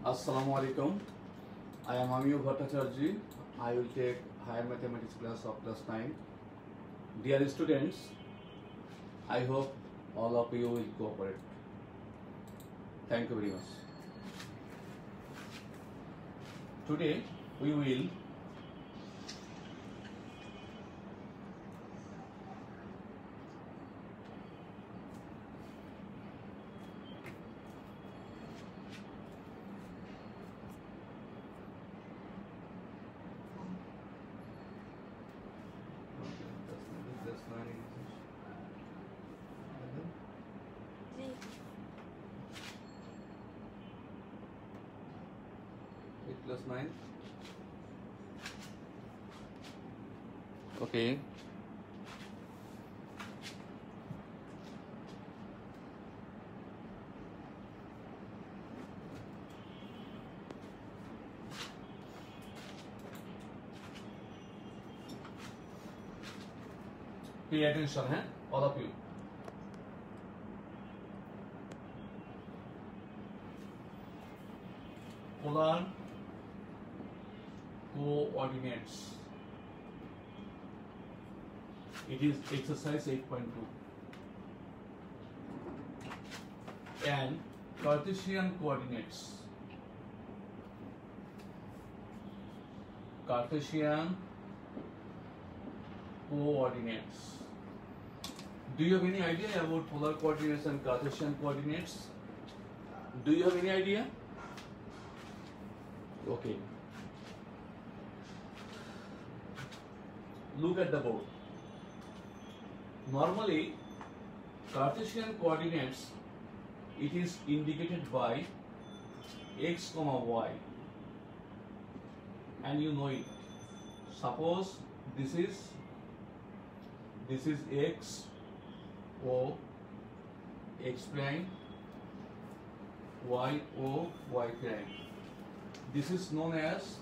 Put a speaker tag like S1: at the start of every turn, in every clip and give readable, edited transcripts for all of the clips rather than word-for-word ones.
S1: Assalamu alaikum. I am Amiyo Bhattacharjee. I will take higher mathematics class of class 9. Dear students, I hope all of you will cooperate. Thank you very much. Today we will plus 9. Okay. Pay attention, all of you. Polar coordinates. It is exercise 8.2. And Cartesian coordinates. Cartesian coordinates. Do you have any idea about polar coordinates and Cartesian coordinates? Do you have any idea? Okay. Look at the board. Normally, Cartesian coordinates, it is indicated by x comma y, and you know it. Suppose this is x, o, x prime, y, o, y prime. This is known as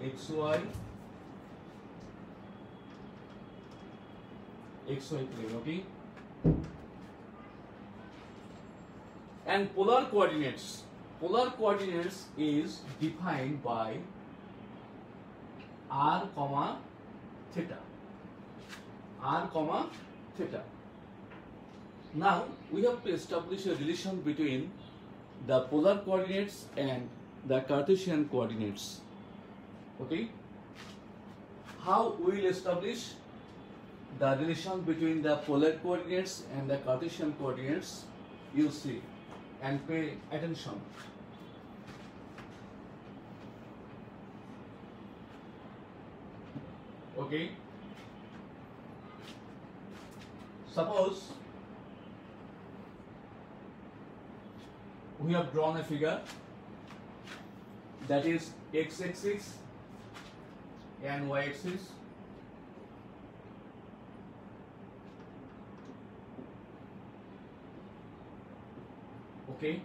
S1: xy, xy plane, okay? And polar coordinates is defined by r comma theta. Now we have to establish a relation between the polar coordinates and the Cartesian coordinates. Okay? How we will establish the relation between the polar coordinates and the Cartesian coordinates? You see and pay attention. Okay? Suppose we have drawn a figure that is x-axis and y-axis. Okay,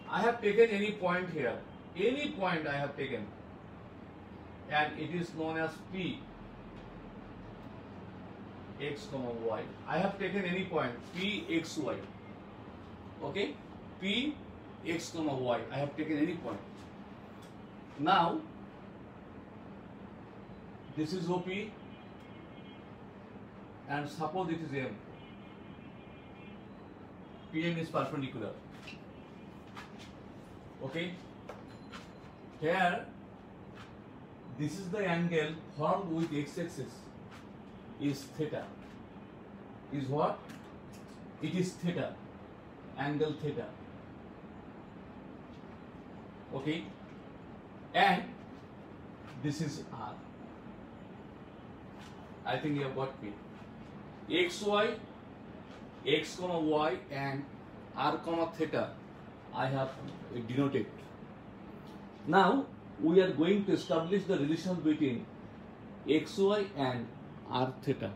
S1: I have taken any point here, any point I have taken, and it is known as P x comma y. I have taken any point P x y. Okay, P x comma y. I have taken any point. Now this is OP, and suppose it is M. PM is perpendicular. Okay. Here, this is the angle formed with x-axis. Is theta. Is what? It is theta. Angle theta. Okay. And this is R. I think you have got me. XY, x comma y and r comma theta I have denoted. Now we are going to establish the relation between xy and r theta.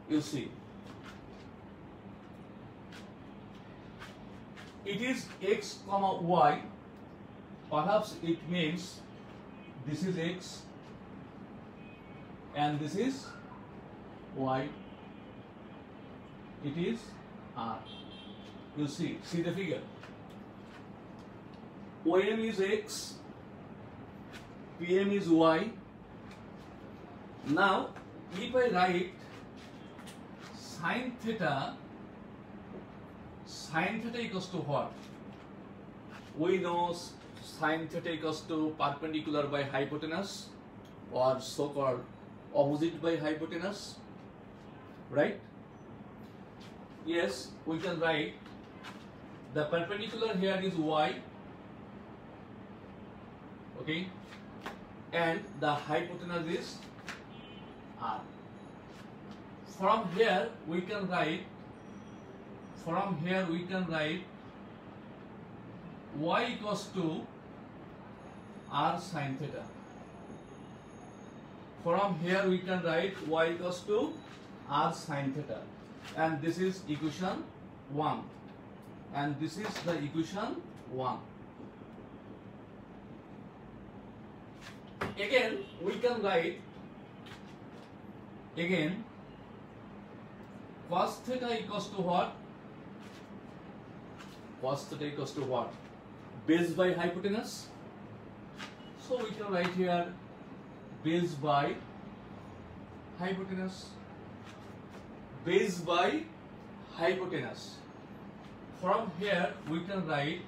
S1: You see, it is x comma y. Perhaps it means this is x and this is y. It is r. You see the figure. OM is X, PM is Y. Now, if I write sine theta equals to what? We know sine theta equals to perpendicular by hypotenuse, or so-called opposite by hypotenuse, right? Yes, we can write the perpendicular here is Y, okay, and the hypotenuse is R. From here we can write Y equals to R sine theta. From here we can write Y equals to R sine theta, and this is equation 1, and this is the equation 1. Again we can write cos theta equals to what? Cos theta equals to what? Base by hypotenuse. So we can write here base by hypotenuse. Base by hypotenuse. From here we can write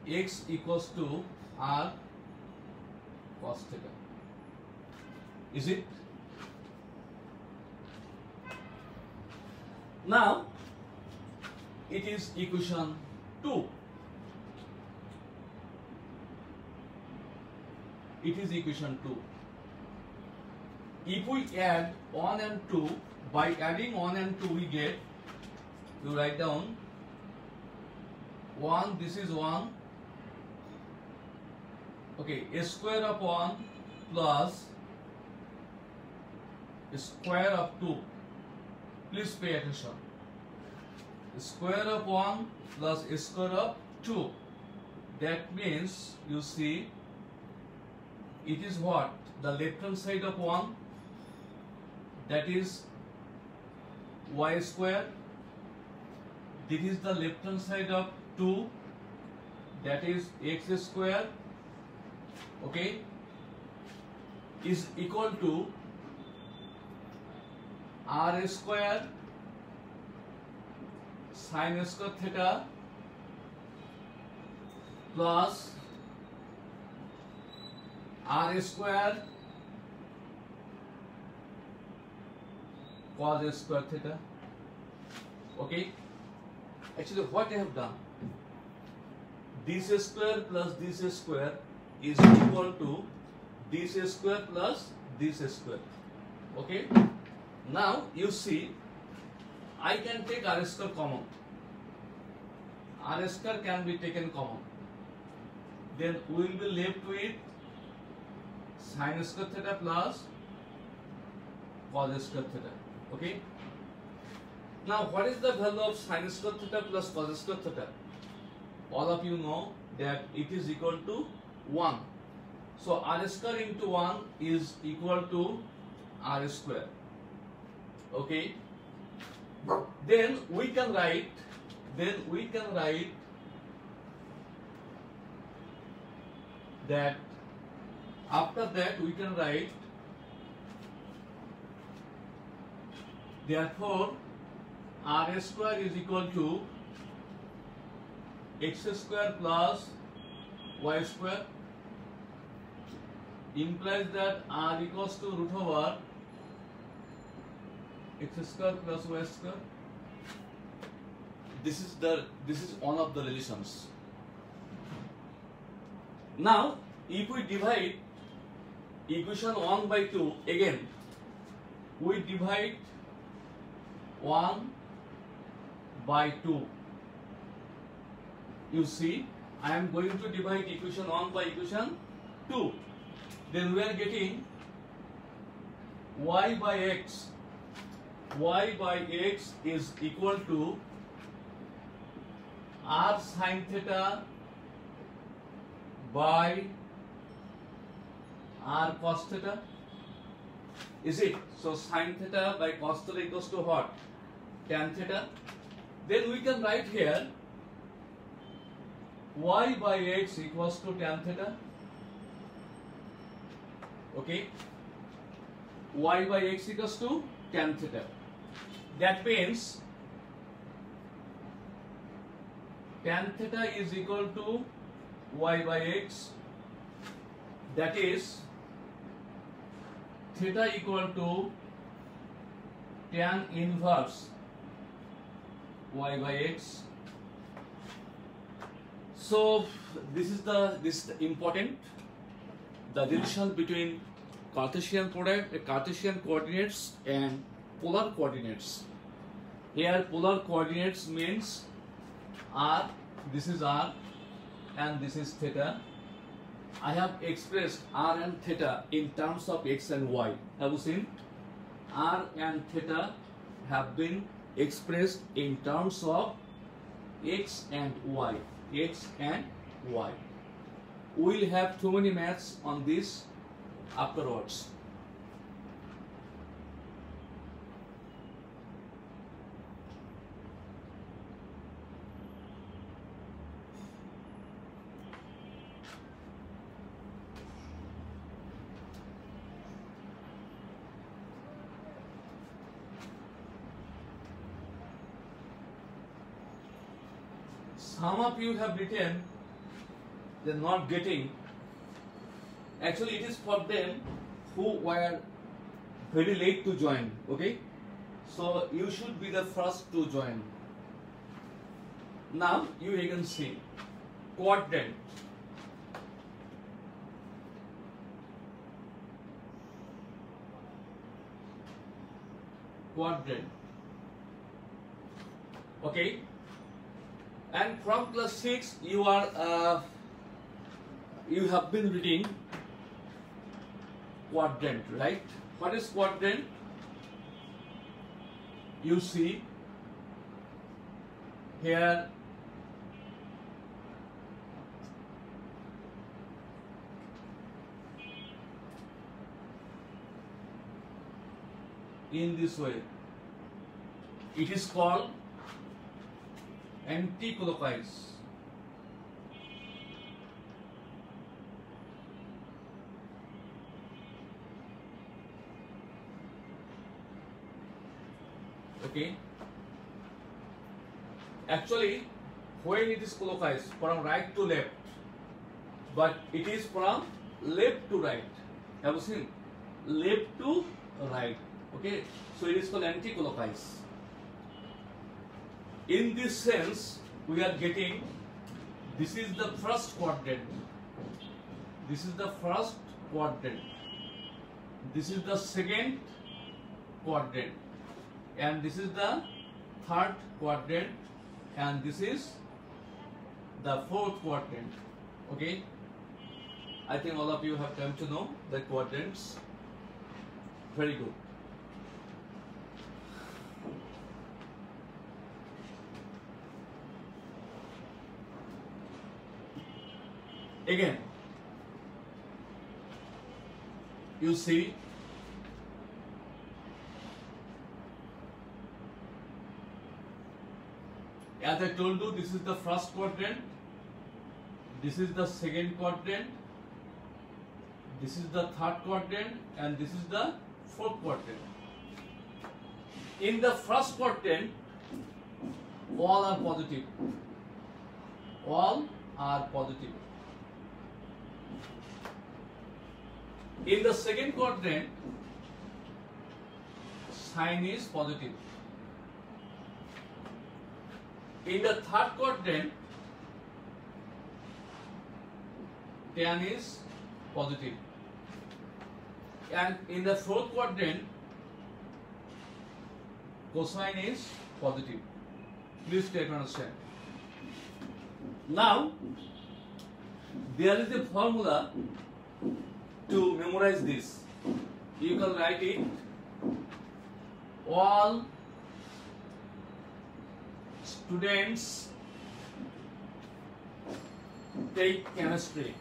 S1: x equals to r cos theta. Is it? Now it is equation 2. It is equation 2. If we add 1 and 2, by adding 1 and 2 we get, you write down 1, this is 1, okay, a square of 1 plus a square of 2. Please pay attention. Square of 1 plus square of 2. That means, you see, it is what? The left hand side of 1, that is y square. This is the left hand side of 2, that is x square, okay, is equal to r square sine square theta plus r square cos square theta. Okay, actually what I have done, this square plus this square is equal to this square plus this square. Okay, now you see, I can take r square common. R square can be taken common. Then we will be left with sine square theta plus cos square theta. Okay. Now what is the value of sine square theta plus cos square theta? All of you know that it is equal to 1. So r square into 1 is equal to r square. Okay. Then we can write that after that we can write, therefore r square is equal to x square plus y square, implies that r equals to root over x square plus y square. This is one of the relations. Now if we divide equation 1 by 2, again we divide 1 by 2. You see, I am going to divide equation 1 by equation 2. Then we are getting y by x. Y by x is equal to r sine theta by r cos theta. Is it? So sine theta by cos theta equals to what? Tan theta. Then we can write here y by x equals to tan theta. Okay, y by x equals to tan theta. That means tan theta is equal to y by x. That is theta equal to tan inverse y by x. So this is the important, the relation between Cartesian coordinates and polar coordinates. Here polar coordinates means r, this is r and this is theta. I have expressed r and theta in terms of x and y. Have you seen? R and theta have been expressed in terms of x and y. X and y. We will have too many maths on this afterwards. Some of you have written they're not getting. Actually, it is for them who were very late to join. Okay, so you should be the first to join. Now you can see quadrant. Quadrant. Okay. And from class 6 you are you have been reading quadrant, right? What is quadrant? You see here in this way. It is called anti-clockwise. Okay. Actually, when it is clockwise, from right to left, but it is from left to right. Have you seen? Left to right. Okay. So it is called anti-clockwise. In this sense, we are getting, this is the first quadrant, this is the first quadrant, this is the second quadrant, and this is the third quadrant, and this is the fourth quadrant. Okay, I think all of you have come to know the quadrants. Very good. Again, you see as I told you, this is the first quadrant, this is the second quadrant, this is the third quadrant, and this is the fourth quadrant. In the first quadrant, all are positive. All are positive. In the second quadrant, sign is positive. In the third quadrant, tan is positive. And in the fourth quadrant, cosine is positive. Please take understand. Now, there is a formula to memorize this. You can write it. All students take chemistry.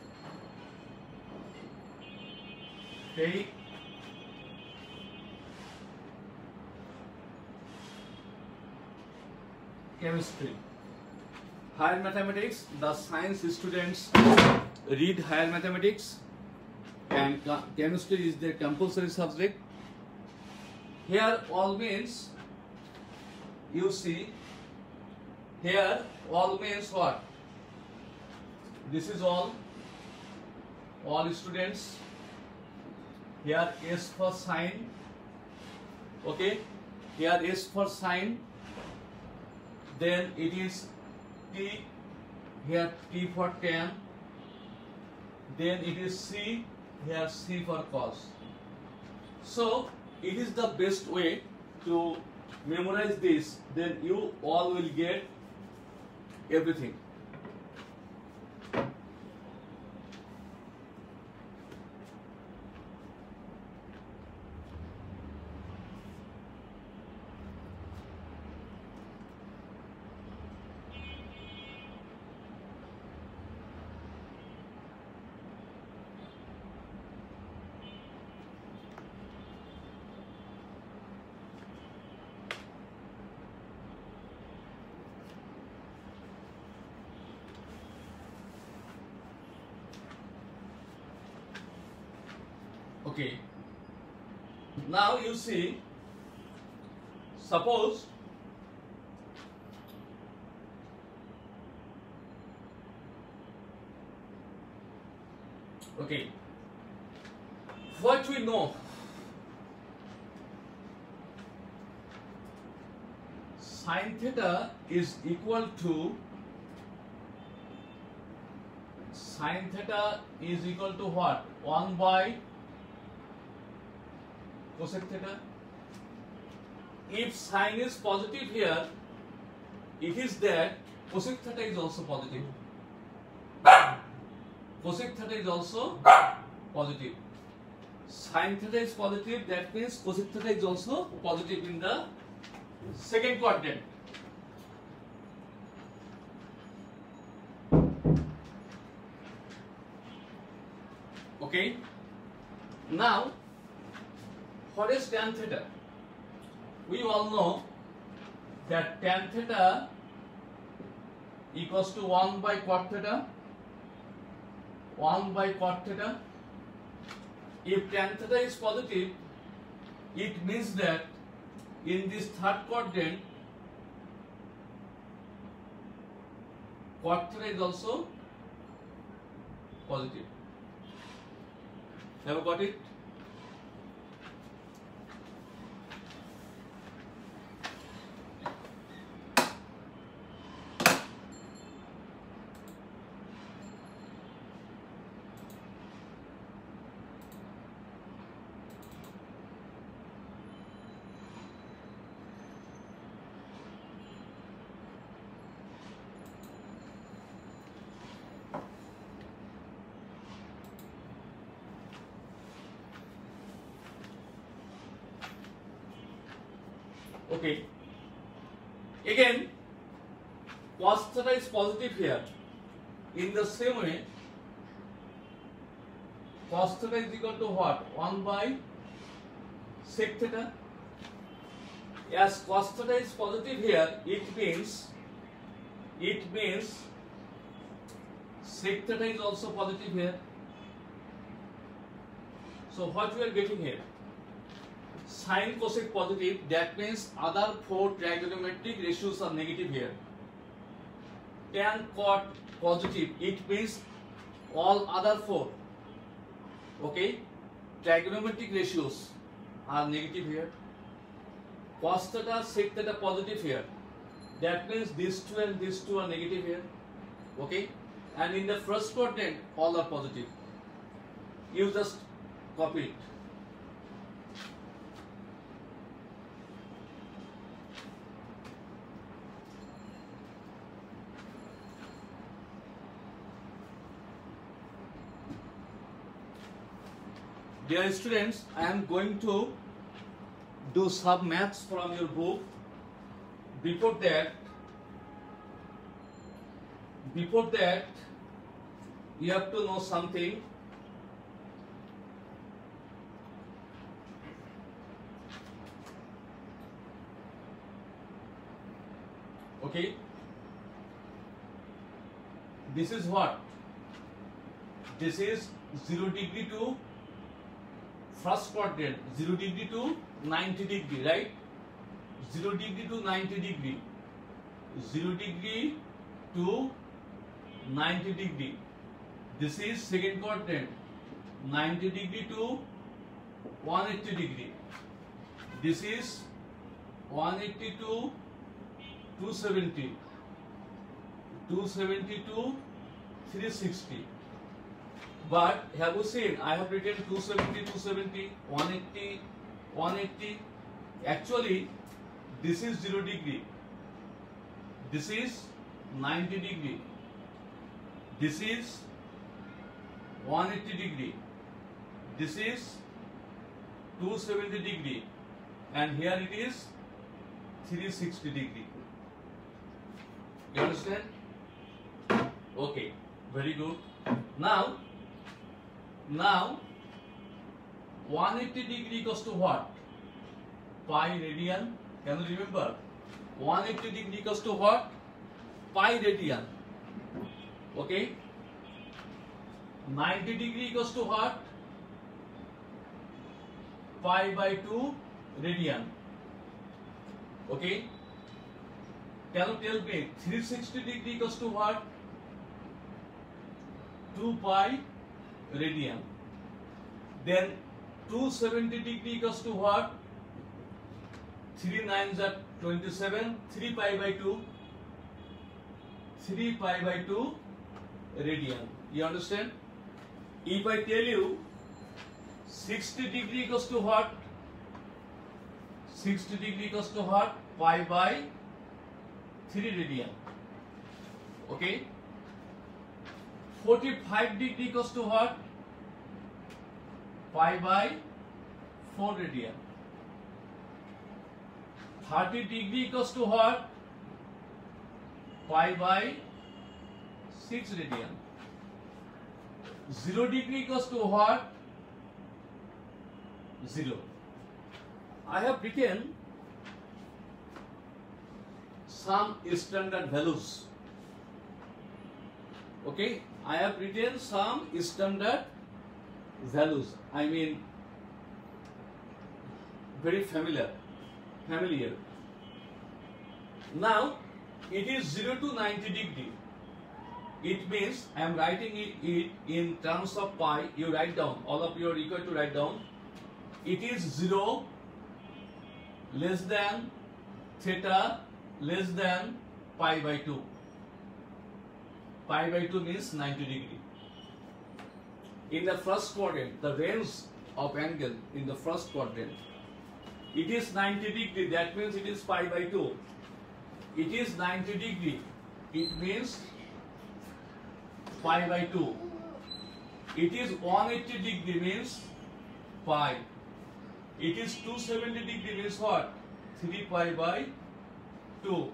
S1: Take chemistry. higher mathematics, the science students read higher mathematics, and chemistry is their compulsory subject. Here all means, you see, here all means what? This is all students. Here S for sign, okay, here S for sign, then it is T, here T for tan, then it is C, here C for cos. So it is the best way to memorize this, then you all will get everything. Okay, now you see, suppose okay, what we know, sin theta is equal to what? 1 by cosec theta. If sin is positive here, it is that cosec theta is also positive. Cosec theta is also positive. Sin theta is positive, that means cosec theta is also positive in the second quadrant. Okay. Now, what is tan theta? We all know that tan theta equals to 1 by cot theta. 1 by cot theta. If tan theta is positive, it means that in this third quadrant, cot theta is also positive. Have you got it? Okay. Again, cos theta is positive here. In the same way, cos theta is equal to what? 1 by sec theta. As cos theta is positive here, it means sec theta is also positive here. So what we are getting here? Sin cosec positive, that means other four trigonometric ratios are negative here. Tan cot positive, it means all other four, okay, trigonometric ratios are negative here. Cos theta, sec theta positive here, that means these two and these two are negative here, okay, and in the first quadrant all are positive. You just copy it. Dear students, I am going to do some maths from your book. Before that, you have to know something. Okay. this is what? This is 0 degree to first quadrant, 0 degree to 90 degree, right? 0 degree to 90 degree, 0 degree to 90 degree. This is second quadrant, 90 degree to 180 degree. This is 180 to 270, 270 to 360. But have you seen, I have written 270, 270, 180, 180. Actually, this is 0 degree. This is 90 degree. This is 180 degree. This is 270 degree. And here it is 360 degree. You understand? Okay, very good. Now 180 degree equals to what? Pi radian. Can you remember? 180 degree equals to what? Pi radian. Okay. 90 degree equals to what? Pi by 2 radian. Okay. Can you tell me 360 degree equals to what? 2 pi radian. Then 270 degree equals to what? 3 9s are 27. 3 pi by 2. 3 pi by 2 radian. You understand? If I tell you 60 degree equals to what? 60 degree equals to what? Pi by 3 radian. Okay. 45 degree equals to what? Pi by 4 radian. 30 degree equals to what? Pi by 6 radian. 0 degree equals to what? 0. I have written some standard values. Okay, I have written some standard values. I mean, very familiar. Now, it is 0 to 90 degree. It means I am writing it in terms of pi. You write down. All of you are equal to write down. It is 0 less than theta less than pi by 2. Pi by 2 means 90 degree. In the first quadrant, the range of angle in the first quadrant, it is 90 degree. That means it is pi by 2. It is 90 degree. It means pi by 2. It is 180 degree means pi. It is 270 degree means what? 3 pi by 2.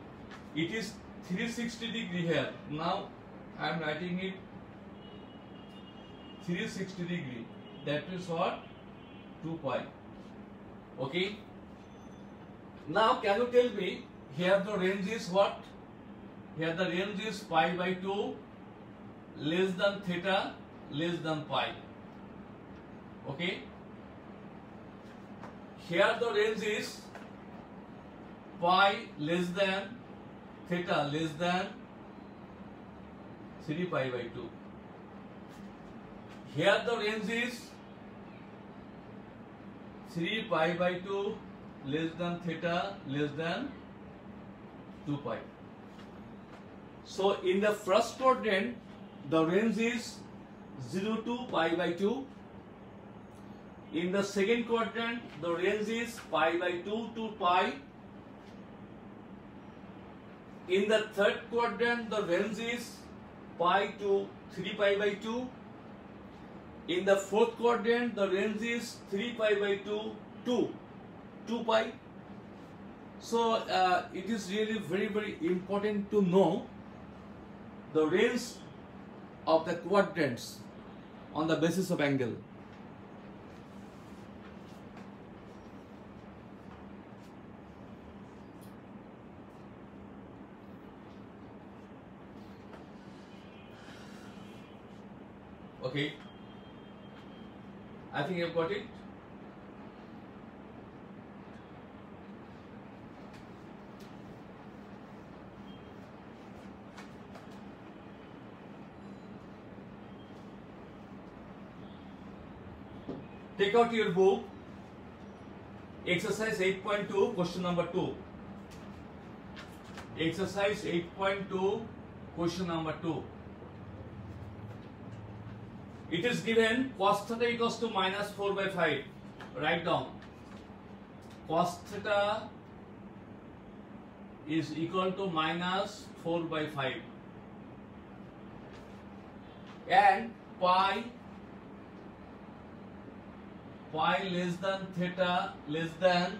S1: It is 360 degree here. Now I am writing it 360 degree. That means what? 2 pi. Okay. Now can you tell me, here the range is what? Here the range is pi by 2 less than theta less than pi. Okay. Here the range is pi less than theta less than 3 pi by 2. Here the range is 3 pi by 2 less than theta less than 2 pi. So in the first quadrant, the range is 0 to pi by 2. In the second quadrant, the range is pi by 2 to pi. In the third quadrant, the range is pi to 3 pi by 2. In the fourth quadrant, the range is 3 pi by 2 to 2 pi. So it is really very important to know the range of the quadrants on the basis of angle. Okay, I think you've got it. Take out your book, exercise 8.2, question number 2. Exercise 8.2, question number 2. It is given cos theta equals to minus 4 by 5. Write down. Cos theta is equal to minus 4 by 5. And pi less than theta less than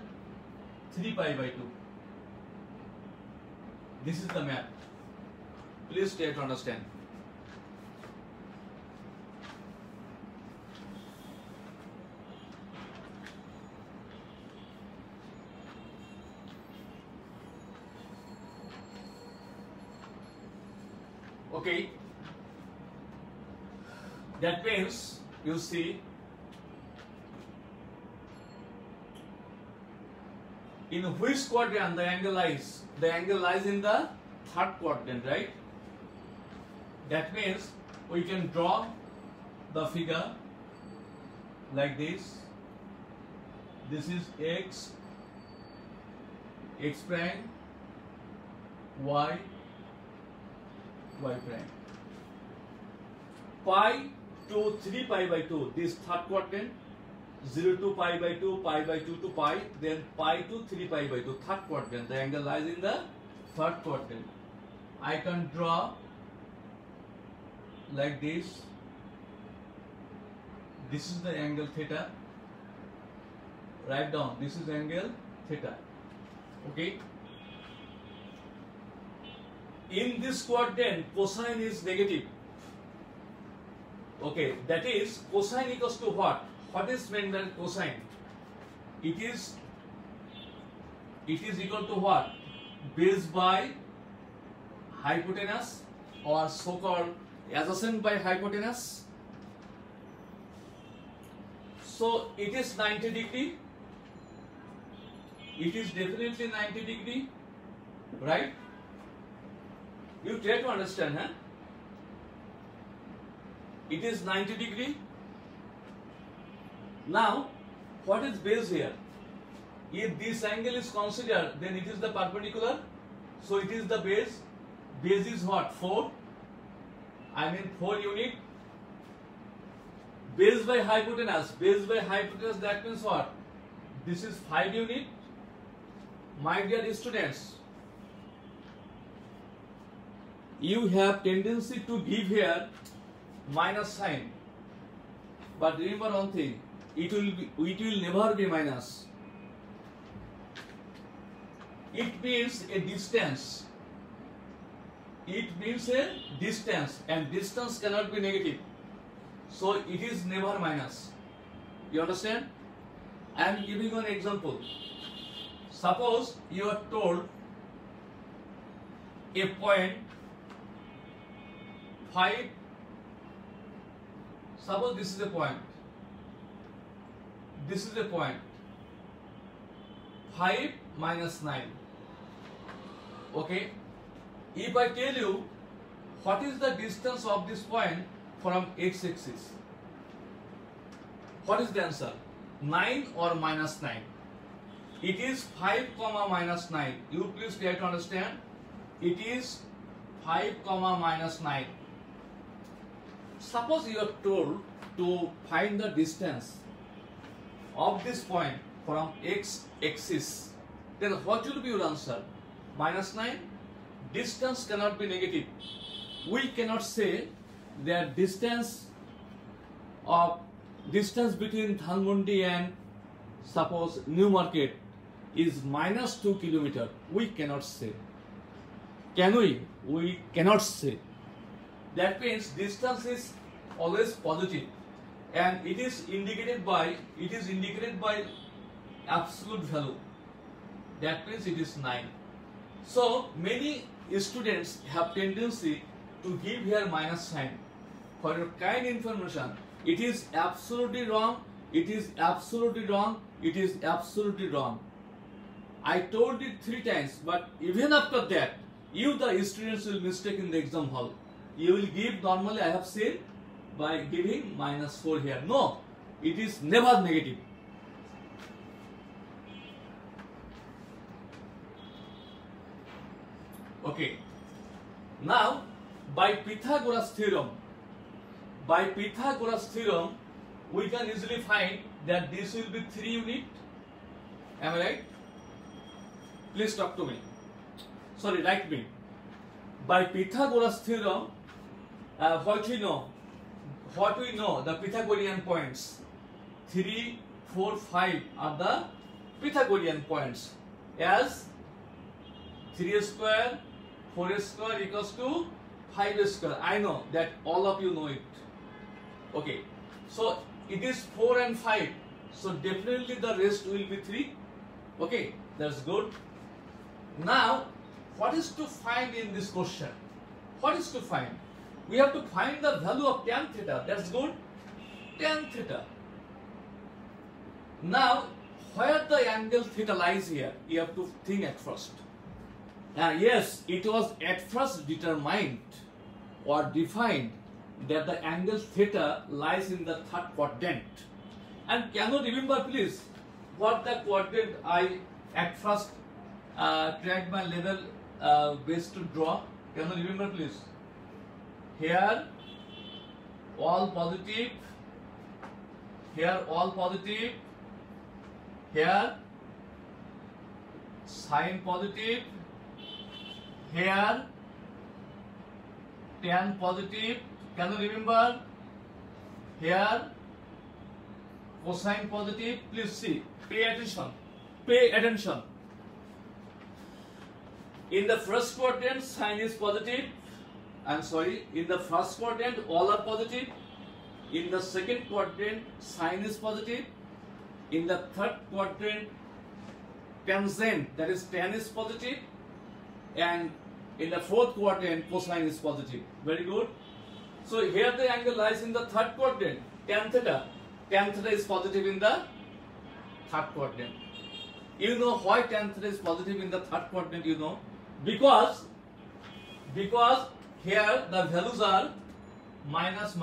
S1: 3 pi by 2. This is the map. Please try to understand. Okay, that means you see in which quadrant the angle lies? The angle lies in the third quadrant, right? That means we can draw the figure like this. This is x, x prime, y, y prime. Pi to 3 pi by 2, this third quadrant, 0 to pi by 2, pi by 2 to pi, then pi to 3 pi by 2, third quadrant. The angle lies in the third quadrant. I can draw like this. This is the angle theta. Write down, this is angle theta. Okay. In this quadrant, cosine is negative. Okay, that is cosine equals to what? What is meant by cosine? It is equal to what? Base by hypotenuse, or so-called adjacent by hypotenuse. So it is 90 degree. It is definitely 90 degree, right? You try to understand, huh? It is 90 degree. Now, what is base here? If this angle is considered, then it is the perpendicular. So it is the base. Base is what? 4. I mean 4 unit. Base by hypotenuse. Base by hypotenuse, that means what? This is 5 unit. My dear students, you have tendency to give here minus sign. But remember one thing, it will never be minus. It means a distance. It means a distance, and distance cannot be negative. So it is never minus. You understand? I am giving an example. Suppose you are told a point 5. Suppose this is a point. This is a point. 5 minus 9. Okay. If I tell you what is the distance of this point from x-axis, what is the answer? 9 or minus 9? It is 5 comma minus 9. You please try to understand. It is 5 comma minus 9. Suppose you are told to find the distance of this point from x-axis, then what will be your answer? Minus 9? Distance cannot be negative. We cannot say that distance between Dhanmondi and suppose New Market is minus 2 kilometer. We cannot say. Can we? We cannot say. That means distance is always positive, and it is indicated by absolute value. That means it is 9. So many students have tendency to give here minus sign. for your kind information, it is absolutely wrong. It is absolutely wrong. It is absolutely wrong. I told it 3 times, but even after that, you the students will mistake in the exam hall. You will give normally, I have said, by giving -4 here. No, it is never negative. Okay. Now, by Pythagoras theorem, we can easily find that this will be 3 unit. Am I right? Please talk to me. Sorry, write me. By Pythagoras theorem, what we know, the Pythagorean points. 3, 4, 5 are the Pythagorean points. As 3 square, 4 square equals to 5 square. I know that all of you know it. Okay. So it is 4 and 5. So definitely the rest will be 3. Okay. That's good. Now, what is to find in this question? What is to find? We have to find the value of tan theta. That's good. Tan theta. Now, where the angle theta lies here, you have to think at first. Yes, it was at first determined or defined that the angle theta lies in the 3rd quadrant. And can you remember please what the quadrant I at first tried my level base to draw? Can you remember please? Here all positive, here all positive, here sign positive, here tan positive. Can you remember? Here cosine positive. Please see, pay attention, pay attention. In the first quadrant sign is positive. In the first quadrant all are positive. In the second quadrant sign is positive. In the 3rd quadrant tangent, that is tan, is positive. And in the 4th quadrant cosine is positive. Very good. So here the angle lies in the 3rd quadrant. Tan theta is positive in the 3rd quadrant. You know why tan theta is positive in the 3rd quadrant? You know, because here the values are minus.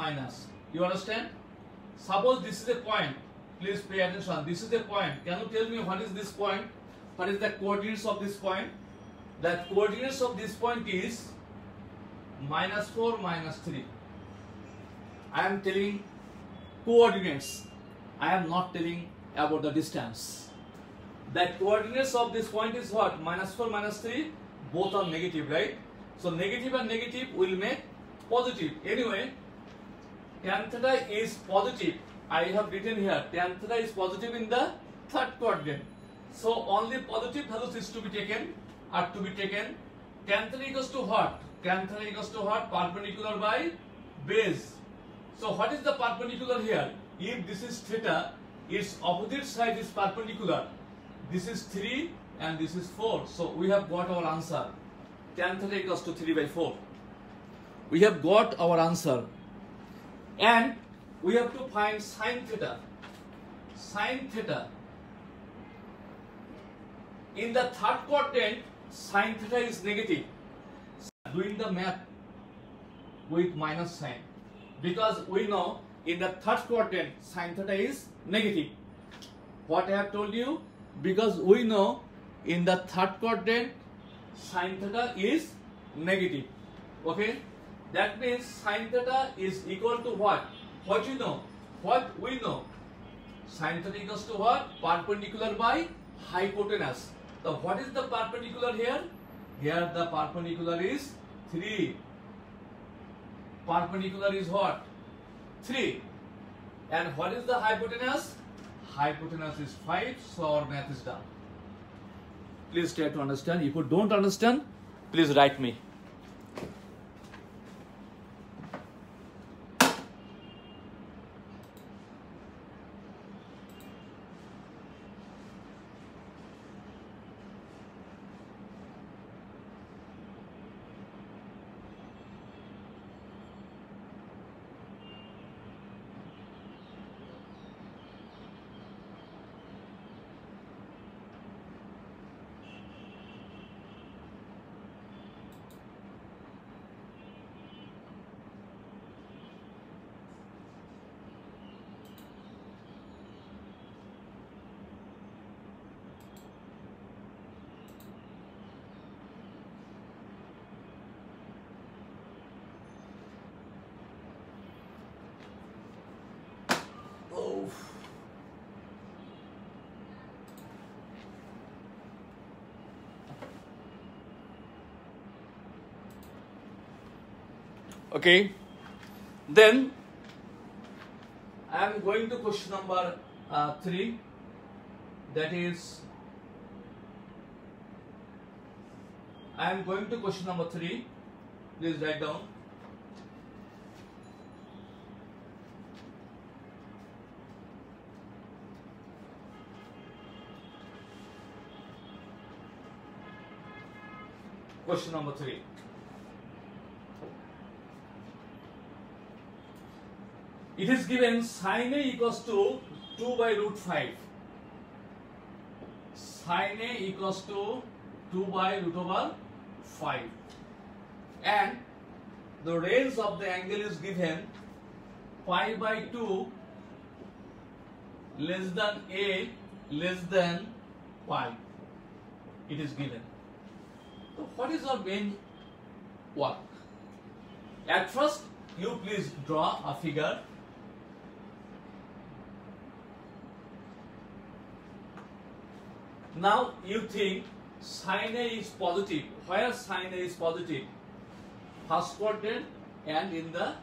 S1: You understand? Suppose this is a point. Please pay attention. This is a point. Can you tell me what is this point? What is the coordinates of this point? The coordinates of this point is -4, -3. I am telling coordinates. I am not telling about the distance. The coordinates of this point is what? -4, -3. Both are negative, right? So negative and negative will make positive. Anyway, tan theta is positive. I have written here tan theta is positive in the 3rd quadrant. So only positive values is to be taken. Tan theta equals to what? Tan theta equals to what? Perpendicular by base. So what is the perpendicular here? If this is theta, its opposite side is perpendicular. This is 3 and this is 4. So we have got our answer. Tan theta equals to 3/4. We have got our answer. And we have to find sin theta. Sin theta. In the 3rd quadrant, sin theta is negative. Doing the math with minus sign. Because we know in the 3rd quadrant, sin theta is negative. What I have told you? Because we know in the 3rd quadrant, sin theta is negative. Okay? That means sin theta is equal to what? What you know? What we know? Sin theta equals to what? Perpendicular by hypotenuse. So what is the perpendicular here? Here the perpendicular is 3. Perpendicular is what? 3. And what is the hypotenuse? Hypotenuse is 5. So our math is done. Please try to understand. If you don't understand, please write me. Okay. Then I am going to question number 3. That is, I am going to question number 3. Please write down. Question number 3. It is given sin A equals to 2 by root 5. Sin A equals to 2 by root over 5. And the range of the angle is given pi by 2 less than A less than pi. It is given. So what is our main work? At first, you please draw a figure. Now you think sin A is positive. Where sin A is positive? First quadrant and in the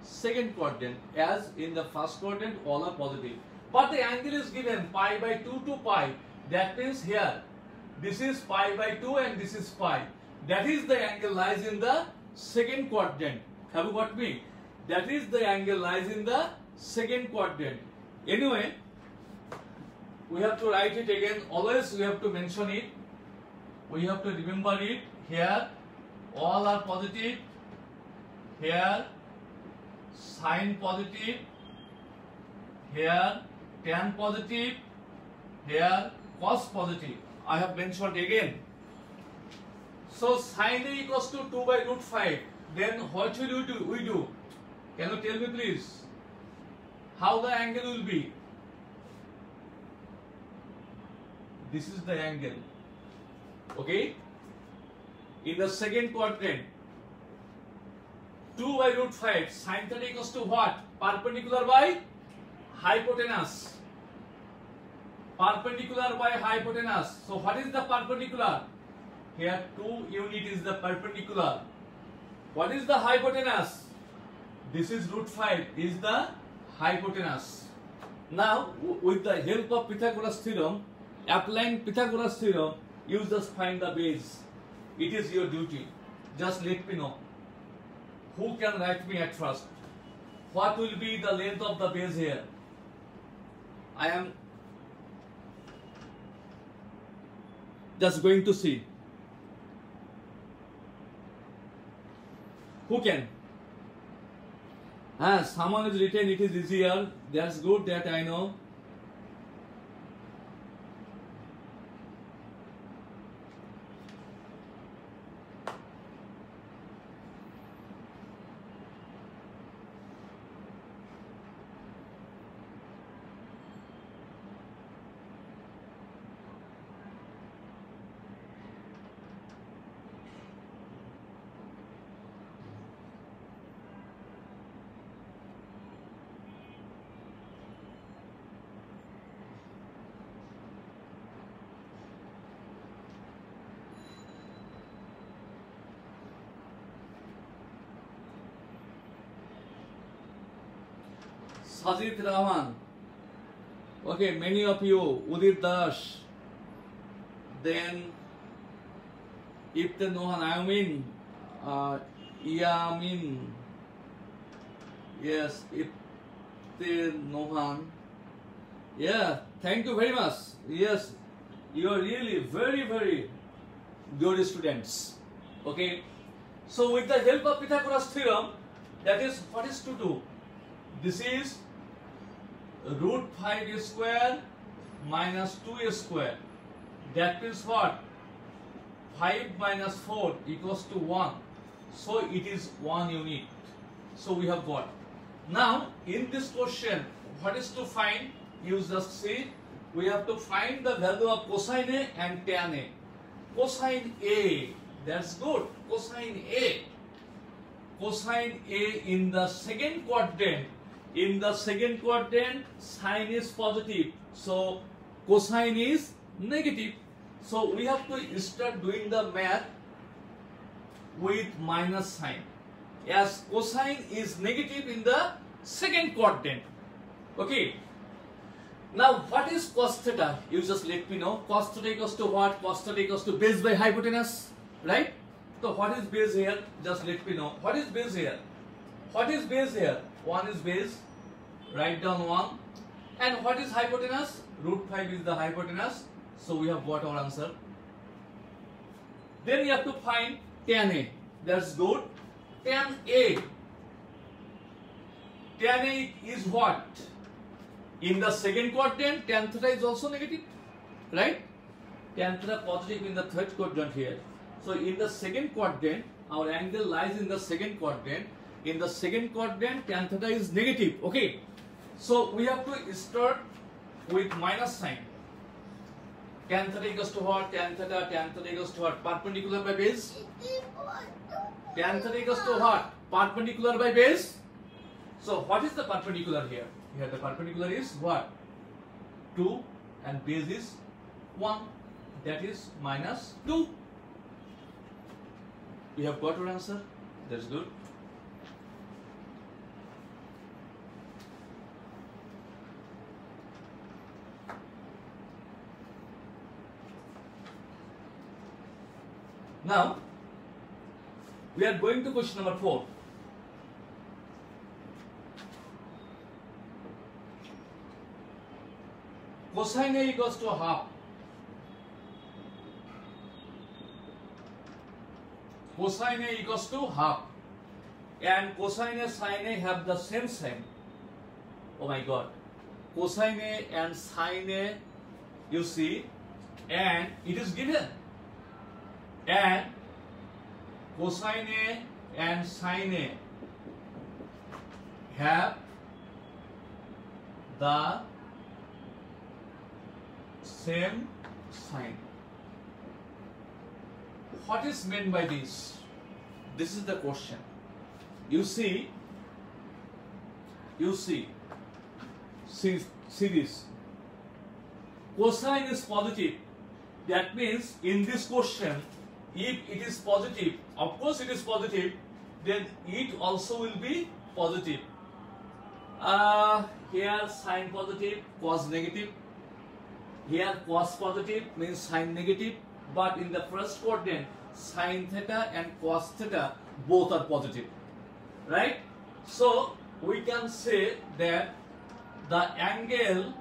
S1: second quadrant. As in the first quadrant, all are positive. But the angle is given pi by 2 to pi. That means here, this is pi by 2 and this is pi. That is the angle lies in the second quadrant. Have you got me? That is the angle lies in the second quadrant. Anyway, we have to write it again. Always we have to mention it. We have to remember it. Here all are positive. Here sine positive. Here tan positive. Here cos positive. I have mentioned again. So sin A equals to 2 by root 5. Then what will we do? Can you tell me please? How the angle will be? This is the angle. Okay? In the second quadrant, 2 by root 5, sin theta equals to what? Perpendicular by hypotenuse. Perpendicular by hypotenuse. So what is the perpendicular? Here 2 unit is the perpendicular. What is the hypotenuse? This is root 5 is the hypotenuse. Now with the help of Pythagoras theorem, applying Pythagoras theorem, you just find the base. It is your duty. Just let me know. Who can write me at first? What will be the length of the base here? I am just going to see. Who can? Someone is written, it is easier. That's good, that I know. Sajid Rahman. Okay, many of you, Udit Das, then Ibn Nohan, Yamin, yes, Ibn Nohan. Yeah, thank you very much. Yes, you are really very, very good students. Okay, so with the help of Pythagoras theorem, that is what is to do. This is root 5 square minus 2 square. That means what? 5 minus 4 equals to 1. So it is 1 unit. So we have got. Now in this question, what is to find? You just see. We have to find the value of cosine A and tan A. Cosine A. That's good. Cosine A. Cosine A in the second quadrant. In the second quadrant, sine is positive. So cosine is negative. So we have to start doing the math with minus sign. as cosine is negative in the second quadrant. Okay. Now what is cos theta? You just let me know. Cos theta equals to what? Cos theta equals to base by hypotenuse, right? So what is base here? Just let me know. What is base here? What is base here? 1 is base. Write down 1. And what is hypotenuse? Root 5 is the hypotenuse. So we have got our answer. Then you have to find tan A. That's good. Tan A. Tan A is what? In the second quadrant, tan theta is also negative, right? Tan theta positive in the third quadrant here. So in the second quadrant, our angle lies in the second quadrant. In the second quadrant, tan theta is negative. Okay. So we have to start with minus sign. Tan theta equals to what? Tan theta equals to what? Perpendicular by base. Tan theta equals to what? Perpendicular by base. So what is the perpendicular here? Here the perpendicular is what? 2 and base is 1. That is minus 2. We have got our answer. That's good. Now, we are going to question number 4. Cosine A equals to half. Cosine A equals to half. And cosine A, sine A have the same sign. Oh my God. Cosine A and sine A, you see, and it is given. And cosine A and sine A have the same sign. What is meant by this? This is the question. You see this. Cosine is positive. That means in this question, if it is positive, of course it is positive, then it also will be positive. Here sine positive, cos negative. Here cos positive means sine negative. But in the first quadrant, sine theta and cos theta both are positive. Right? So we can say that the angle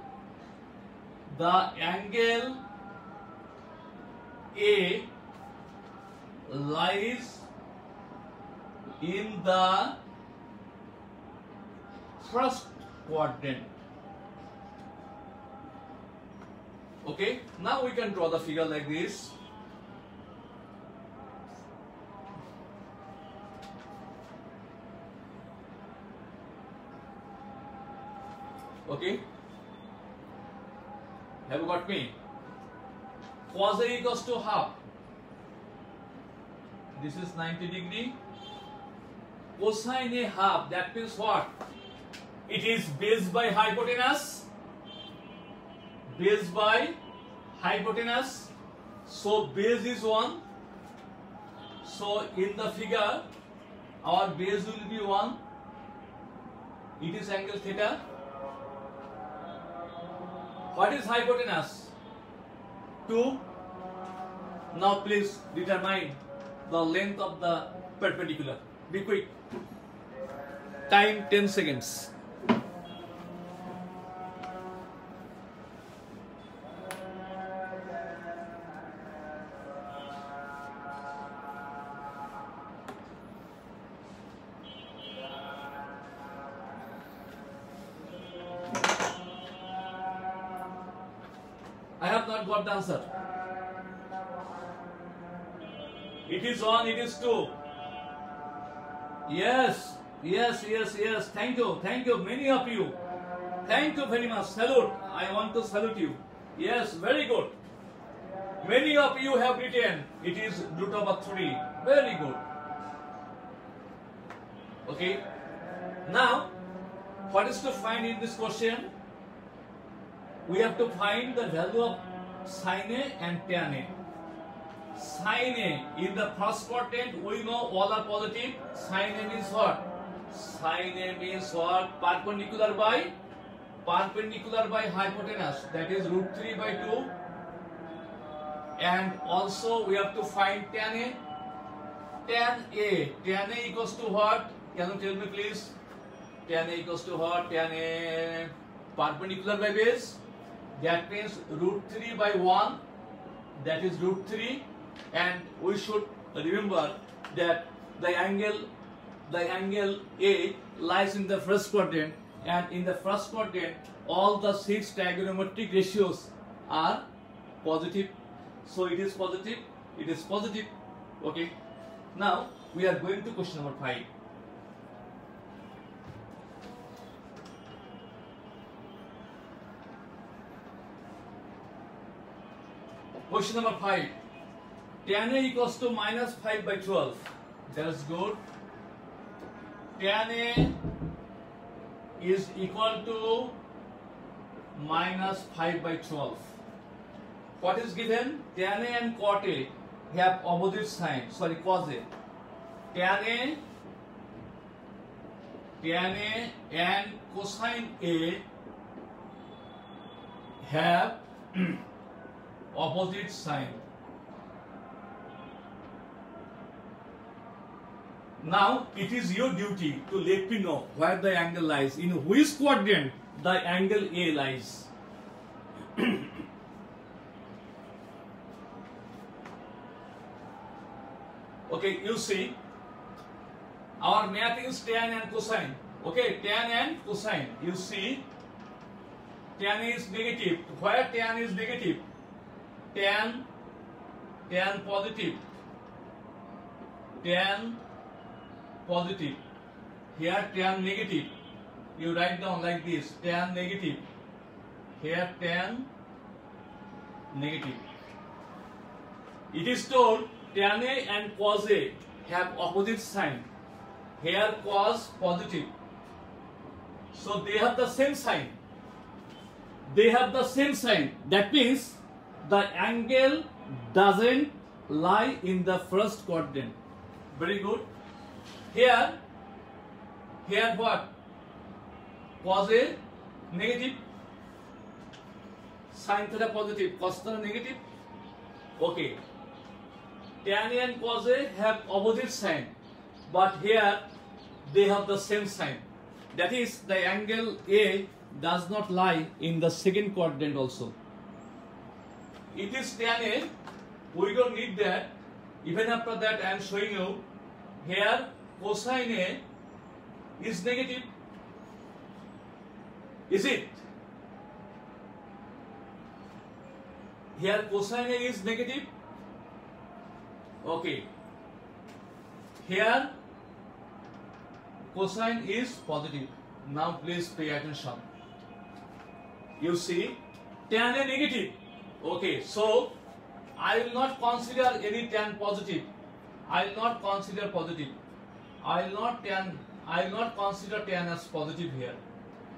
S1: A lies in the first quadrant. Okay, now we can draw the figure like this. Okay, have you got me? Cos A equals to half. This is 90 degree. Cosine A half, that means what? It is base by hypotenuse. Base by hypotenuse. So base is 1. So in the figure, our base will be 1. It is angle theta. What is hypotenuse? 2. Now please determine the length of the perpendicular. Be quick. Time 10 seconds. I have not got the answer. It is 1, it is 2. Yes. Thank you, many of you. Thank you very much. Salute. I want to salute you. Yes, very good. Many of you have written it is root over 3. Very good. Okay. Now, what is to find in this question? We have to find the value of sine A and tan A. Sin A in the first quadrant we know all are positive. Sin A means what? Sin A means what? Perpendicular by hypotenuse, that is root 3 by 2. And also we have to find tan A. Tan A equals to what? Can you tell me please? Tan A equals to what? Tan A perpendicular by base, that means root 3 by 1, that is root 3. And we should remember that the angle A lies in the first quadrant, and in the first quadrant all the 6 trigonometric ratios are positive. So it is positive. Okay. Now we are going to question number 5. Question number 5. Tan A equals to minus 5 by 12. That's good. Tan A is equal to minus 5 by 12. What is given? Tan A and cot A have opposite sign. Sorry, cos A. Tan A and cosine A have opposite sign. Now it is your duty to let me know where the angle lies, in which quadrant the angle A lies. Okay, you see, our math is tan and cosine. Okay, tan and cosine. You see, tan is negative. Where tan is negative? Tan positive. Tan positive. Here tan negative. You write down like this: tan negative. Here tan negative. It is told tan A and cos A have opposite sign. Here cos positive. So they have the same sign. That means the angle doesn't lie in the first quadrant. Very good. Here what? Cos A negative, sin theta positive, cos theta negative. Okay. Tan A and cos A have opposite sign, but here they have the same sign. That is, the angle A does not lie in the second quadrant also. It is tan A. We don't need that. Even after that, I am showing you here cosine A is negative. Is it? Here cosine A is negative. Okay. Here cosine is positive. Now please pay attention. You see, tan A negative. Okay, so I will not consider any tan positive. I will not consider positive. I will not consider tan as positive here.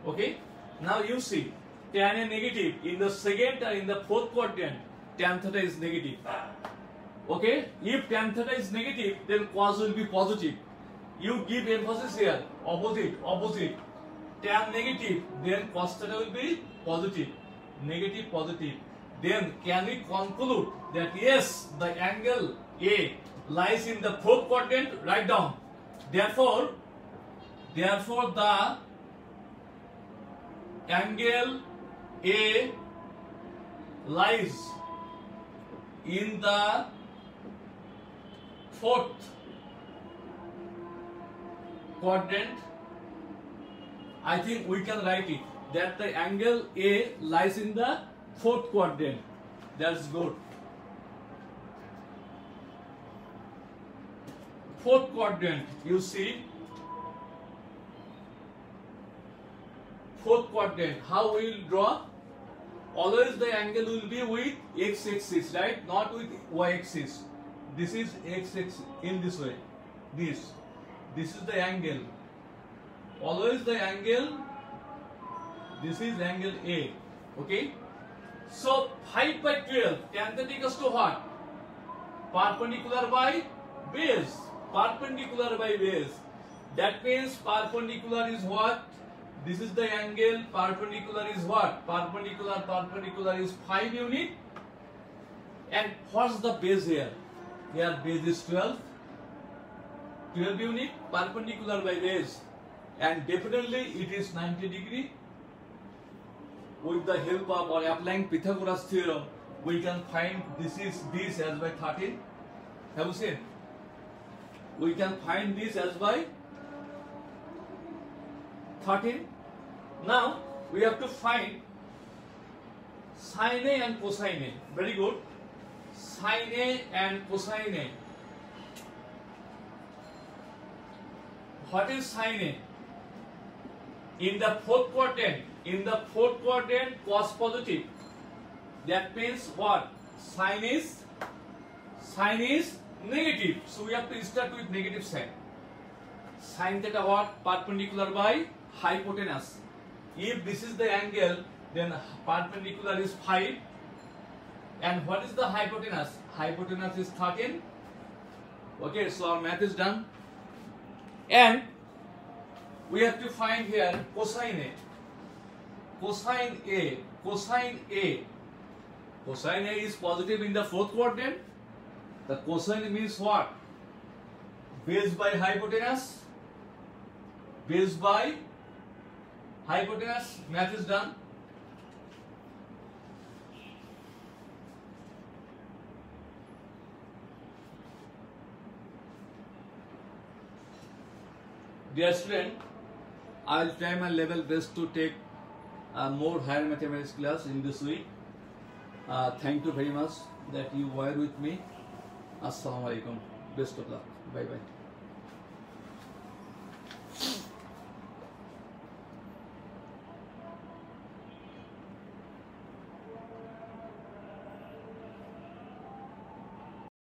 S1: Okay. Now you see, tan A negative in the second and in the fourth quadrant, tan theta is negative. Okay. If tan theta is negative, then cos will be positive. You give emphasis here. Opposite. Tan negative, then cos theta will be positive. Negative, positive. Then can we conclude that yes, the angle A lies in the fourth quadrant? Write down. Therefore the angle A lies in the fourth quadrant. I think we can write it that the angle A lies in the fourth quadrant. That's good. Fourth quadrant, you see. Fourth quadrant, how we will draw? Always the angle will be with x-axis, right? Not with y-axis. This is x-axis in this way. This is the angle. Always the angle. This is angle A. Okay. So 5 by 12, tan theta equals to what? perpendicular by base. Perpendicular by base. That means perpendicular is what? This is the angle. Perpendicular is what? Perpendicular is 5 unit. And what's the base here? Here base is 12. 12 unit. Perpendicular by base. And definitely it is 90 degree. With the help of or applying Pythagoras theorem, we can find this as by 13. Have you seen? We can find this as by 13. Now we have to find sine A and cosine A. Very good. Sine A and cosine A. What is sine A? In the fourth quadrant, cos positive. That means what? Sine is negative. So we have to start with negative sign. Sine theta what? Perpendicular by hypotenuse. If this is the angle, then perpendicular is 5. And what is the hypotenuse? Hypotenuse is 13. Okay, so our math is done. And we have to find here cosine A. Cosine A is positive in the fourth quadrant. The cosine means what? Base by hypotenuse. Base by hypotenuse. Math is done. Dear student, I will try my level best to take more higher mathematics class in this week. Thank you very much that you were with me. Assalamu alaikum. Best of luck. Bye bye.